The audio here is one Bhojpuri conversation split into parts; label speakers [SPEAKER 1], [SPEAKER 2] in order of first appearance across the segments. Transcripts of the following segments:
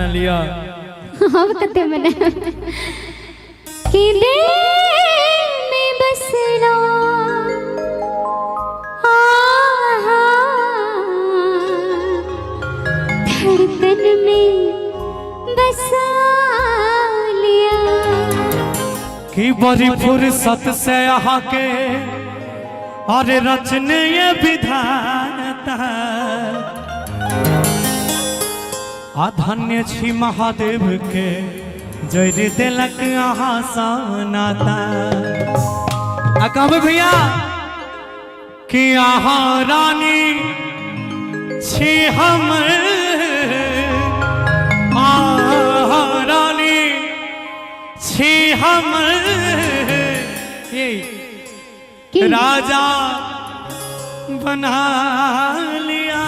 [SPEAKER 1] मना लिया
[SPEAKER 2] हम कते मना कि दिल में बसना धड़कन में बसा लिया
[SPEAKER 1] कि बड़ी फुर्सत से यहाँ के और रचने ये विधानता धन्य छी महादेव के जय दिलक अहाँ सनाता कहबे भैया कि अहाँ रानी छी हम रानी छी हम राजा बना लिया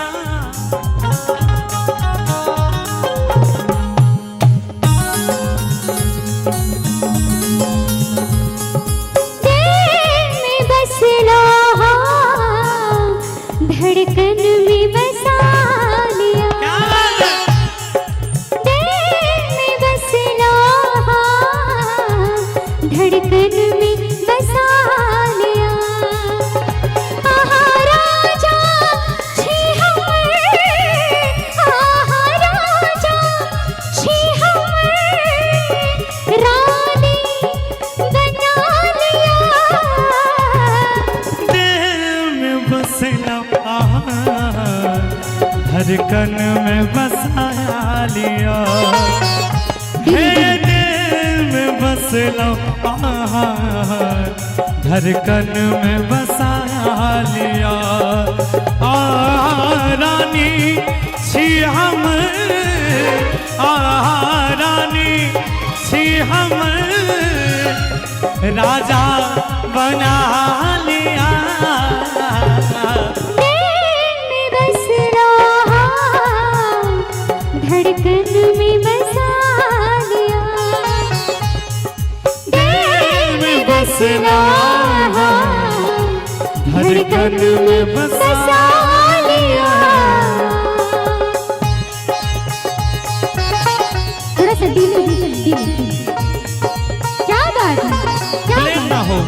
[SPEAKER 2] धड़कन में बसा लिया दिल में बसना धड़कन में बसा लिया राजा छी हम राजा छी हम रानी बना लिया
[SPEAKER 1] दिल में बसना धड़कन में बसा लिया दिल में बसला धड़कन में बसा लिया रानी छी हम रानी छी हम राजा बना लिया
[SPEAKER 2] धड़कन में बसा लिया दिल में बसना धड़कन में बसा लिया थोड़ा सा दिल क्या बात है क्या
[SPEAKER 1] ना हो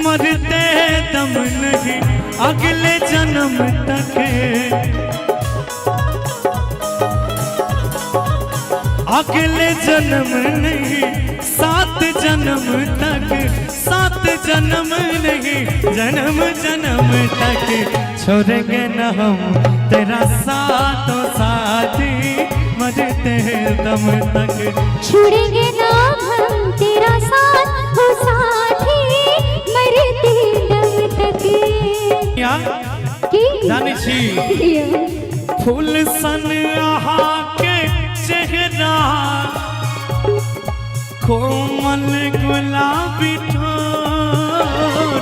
[SPEAKER 1] मरते दम नहीं अगले जन्म तक अगले जन्म नहीं 7 जन्म तक 7 जन्म नहीं जन्म जन्म तक छोड़ेंगे न हम तेरा साथों साथी मरते दम तक
[SPEAKER 2] छोड़ेंगे ना हम तेरा साथ हो साथी मरते दम तक
[SPEAKER 1] जानी छी फूल सन आहा के चेहरा कोमल गुलाबी ठोर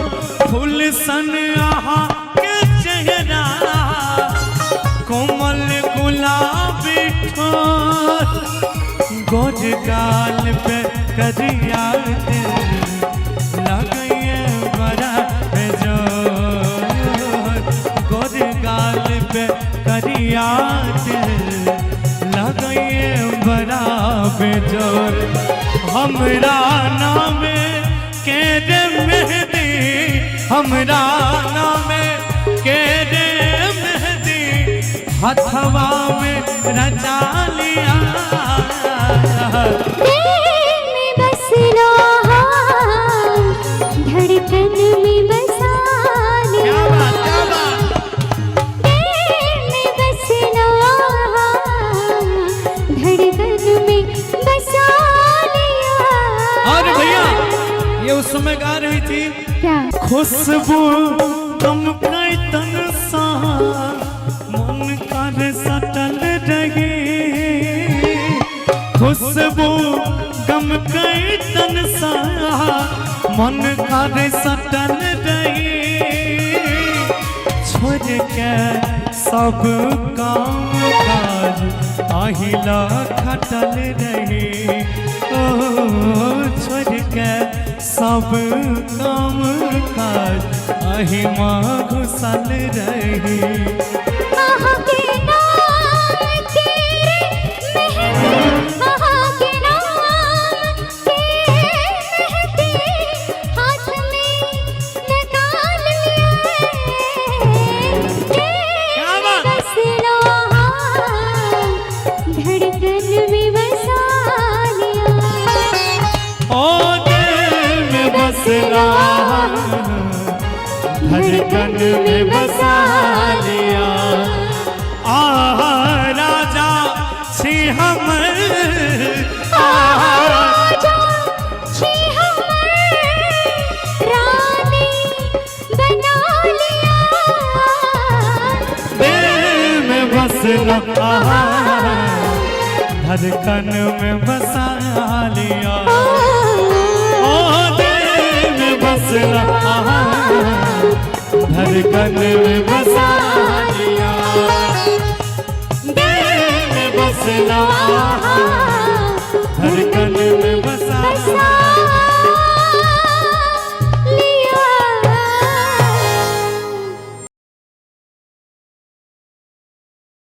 [SPEAKER 1] फूल सन आहा के चेहरा कोमल गुलाबी ठोर गोज गाल पे करिया लगे बड़ा बेजोर गोज गाल पे करिया लगे बड़ा बेजोर हमरा नाम के रे मेहदी हमरा नाम के रे मेहदी हथवा में रचा लिया
[SPEAKER 2] दिल में बसना धड़कन में बसा लिया दिल में बसना धड़कन में बसा लिया।
[SPEAKER 1] और भैया ये उस समय गा रही थी
[SPEAKER 2] क्या
[SPEAKER 1] खुशबू तुम तन सा मन कर सटल रही खुशबू गम कई तन सा मन करे सटल रही छोड़ के सब काम काज आहिला खटल रही ओ छोड़ के सब काम काज आही माँ घुसल रही
[SPEAKER 2] आहा के नाम तेरे मेहंदी आहा के नाम तेरे मेहंदी हाथ में निकाल लिया
[SPEAKER 1] क्या बात?
[SPEAKER 2] बस लो धड़कन में बसा लिया
[SPEAKER 1] ओ दिल में बसला धड़कन में बसा लिया आहा राजा छी हमर आहा
[SPEAKER 2] राजा छी हमर रानी बना लिया
[SPEAKER 1] दिल में बसला आहा धड़कन में बसा लिया ओ दिल में बसला आहा धड़कन में बसा लिया दिल में बसला